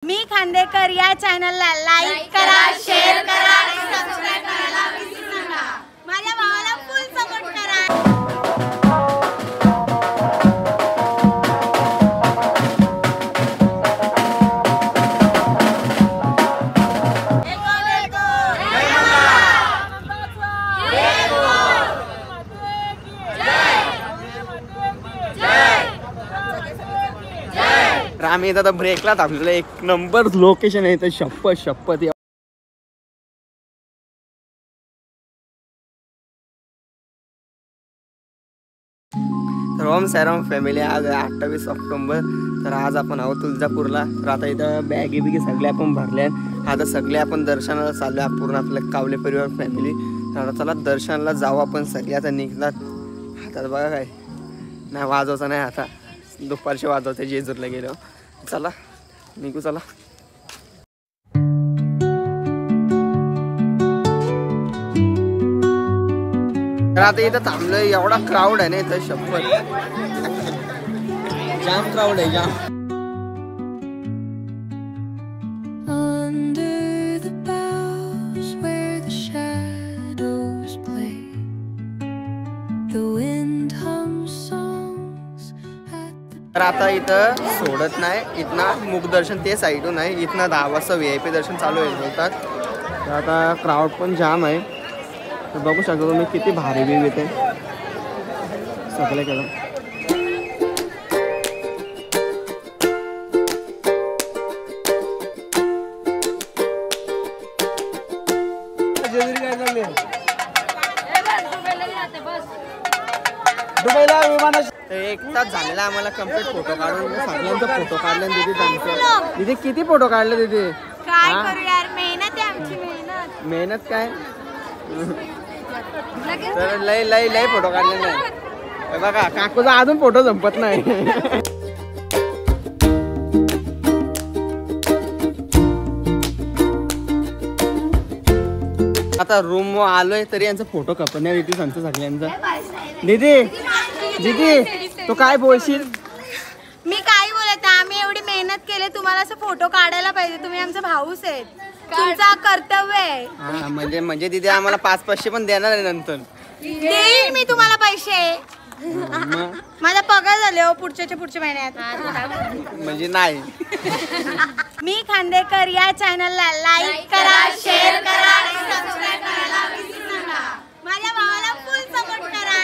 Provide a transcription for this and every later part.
मी खांदेकर या चॅनलला लाईक करा, शेअर करा आणि सबस्क्राइब करायला विसरू नका। माझ्या भावाला फुल सपोर्ट करा। आम्ही आता ब्रेकला थांबलेलो, एक नंबर लोकेशन आहे इथं, शपथ रोम सॅरम फॅमिली। आज 28 ऑक्टोबर, तर आज आपण आहोत तुळजापूरला। तर आता इथं बॅगी बिगी सगळ्या आपण भरल्या, आता सगळे आपण दर्शनाला चाललो आहे, पूर्ण आपलं कावले परिवार फॅमिली। तर चला दर्शनाला जाऊ आपण सगळे। आता निघतात आता बघा काय नाही वाजवायचं नाही, आता दुपारचे वाजवते जेजूरला गेलो। चला निघू चला। तर आता इथं थांबलोय, एवढा क्राऊड आहे ना इथं, शपथ जाम क्राऊड आहे जाम। तर आता इथं सोडत नाही, इथनं मुखदर्शन ते साईडून आहे, इथनं 10 वाजता VIP दर्शन चालू आहे बोलतात। तर आता क्राऊड पण जाम आहे, तर बघू शकता तुम्ही किती भारी व्यू येते सगळे केलं। दुबईला विमान 1 तास झालेला आम्हाला कंप्लीट फोटो काढून, सगळ्यांचा फोटो काढले। दीदी किती फोटो काढले दीदी? काय करू यार, मेहनत आहे आमची, मेहनत काय तर लय फोटो काढले नाही बघा। काकूचा अजून फोटो संपत नाही। आता रूम आलोय तरी यांचा फोटो कापण्यात येते सांगतो सगळ्यांचा। दीदी तू काय बोलशील? मी काय बोलत, आम्ही एवढी मेहनत केली, तुम्हाला असं फोटो काढायला पाहिजे, तुम्ही आमचे भाऊच आहेत, तुमचं कर्तव्य आहे। हा म्हणजे दीदी आम्हाला 500-500 पण देणार आहे नंतर। देईन मी तुम्हाला पैसे, माझा पगार झाले हो पुढच्या महिन्यात। म्हणजे नाही मी खांदेकर या चॅनलला लाईक करा, शेअर करा आणि सबस्क्राइब करायला विसरू नका। माझ्या भावाला फुल सपोर्ट करा।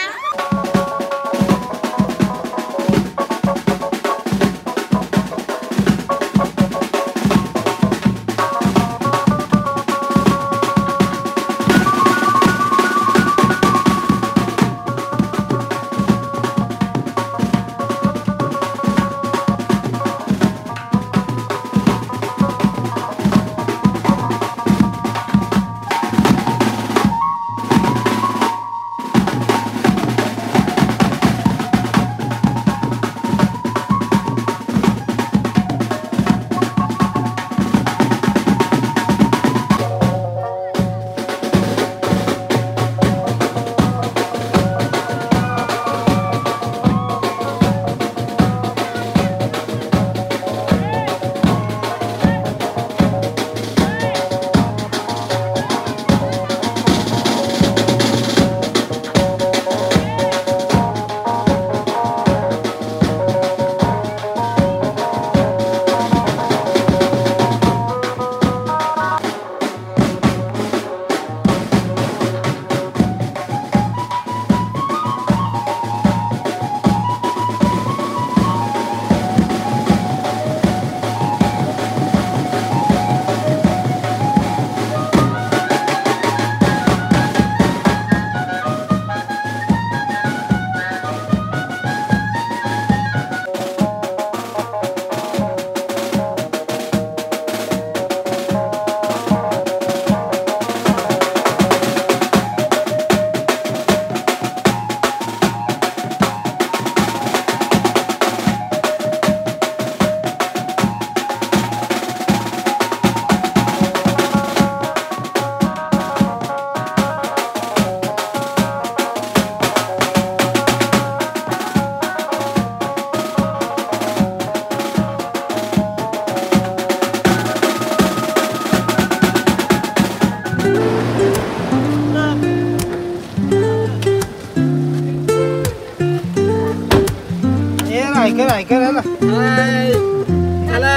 चला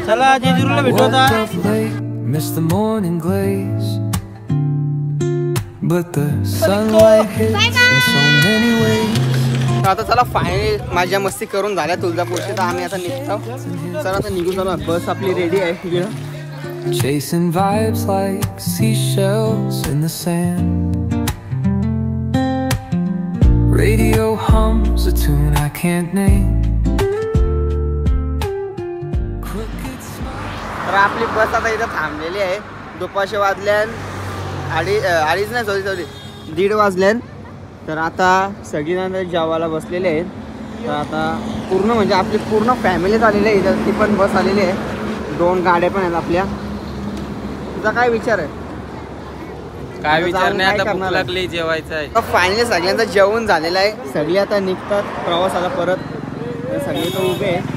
चला जेजुरीला भेटू आता. Miss the morning glaze, but the sunlight hits in so many ways. आता चला फायनली माझ्या मस्ती करून झाल्या तुळजापूरची. तर आम्ही आता निघतो. चला आता निघू. चला बस आपली रेडी आहे. Chasing vibes like seashells in the sand. Radio hums a tune I can't name. तर आपली बस आता इथं थांबलेली आहे. दुपारचे वाजल्यान अडीच नाही सॉरी 1:30 वाजल्यान. तर आता सगळीजण जेवायला बसलेले आहेत. तर आता पूर्ण म्हणजे आपली पूर्ण फॅमिलीच आलेली आहे इथं. ती पण बस आलेली आहे. 2 गाड्या पण आहेत आपल्या. तुझा काय विचार आहे? काय विचार नाही, आता भूक लागली, जेवायचं आहे. फायनली सगळ्यांचं जेवण झालेलं आहे. सगळे आता निघतात प्रवासाला परत. सगळे तर उभे आहे.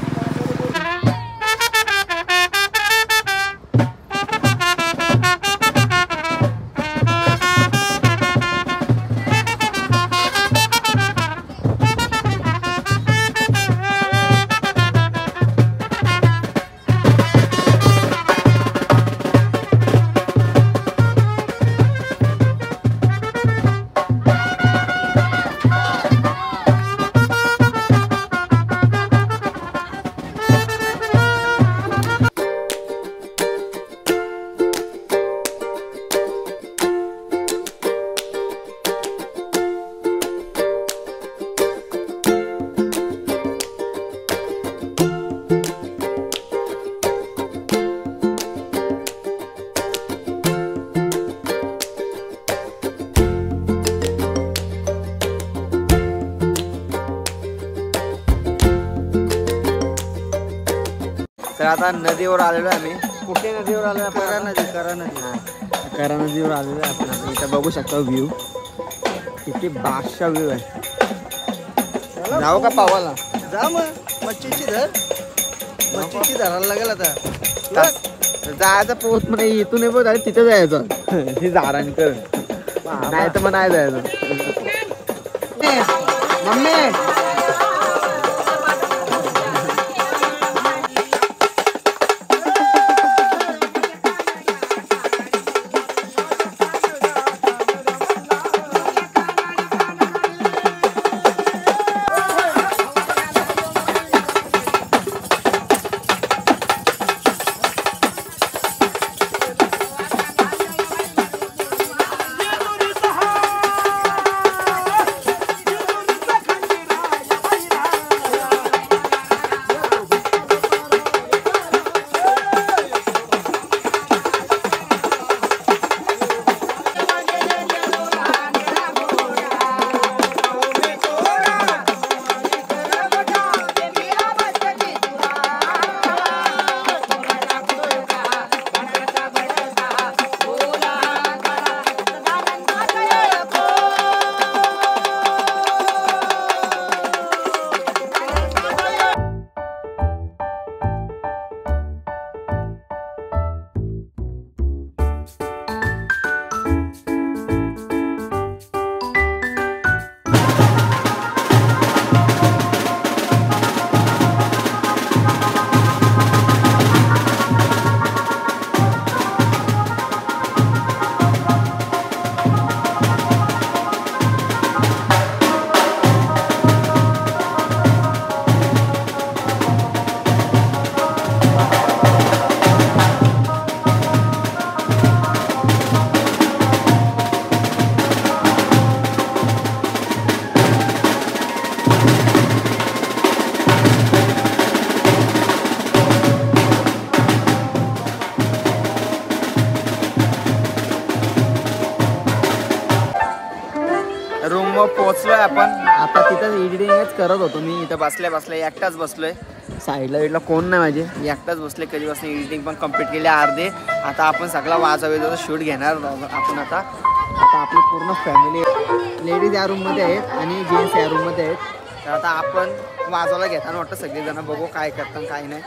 तर आता नदीवर आलेलो आहे आम्ही. कुठे नदीवर आलो आहे? करा नदीवर आलेलो आहे आपण. इथं बघू शकता व्ह्यू. किती बादशाह व्ह्यू आहे. जाऊ का पावाला? जा मग मच्छीची धरायला लागेल आता. जायचं पोहोच म्हणजे इथून नाही पोहोच तिथे जायचं. हे झाडांनी कर नाही तर मग नाही जायचं. मम्मी पोहोचलोय आपण. आता तिथं एडिटिंगच करत होतो मी. इथं बसल्या एकटाच बसलोय. साईडला कोण नाही माझे. एकटाच बसले. कधीपासून एडिटिंग पण कम्प्लीट केले अर्धे. आता आपण सगळा वाजवेचा शूट घेणार आपण. आता आपली पूर्ण फॅमिली, लेडीज या रूममध्ये आहेत आणि जेंट्स या रूममध्ये आहेत. तर आता आपण वाजवायला घेताना वाटतं सगळेजण. बघू काय करतात काय नाही.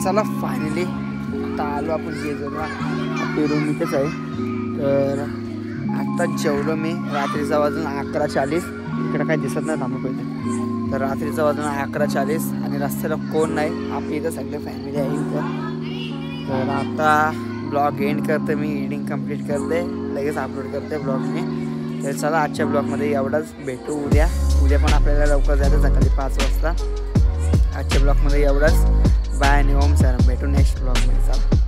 चला फायनली आता आलो आपण जेजूरला. आपली रूम इथेच आहे. तर आत्ताच जेवलो मी. रात्रीचा वाजून 11:40. इकडं काही दिसत नाही थांबू पहिले. तर रात्रीचा वाजून 11:40 आणि रस्त्याला कोण नाही. आपली इथं सगळे फॅमिली आहे इथं. तर आता ब्लॉग एंड करते मी. एडिंग कंप्लीट करते लगेच अपलोड करते ब्लॉग मी. तर चला आजच्या ब्लॉगमध्ये एवढंच. भेटू उद्या. उद्या पण आपल्याला लवकर जायचं सकाळी 5 वाजता. आजच्या ब्लॉगमध्ये एवढंच. बाय आणि ओम सर. भेटू नेक्स्ट ब्लॉगमध्ये. चला.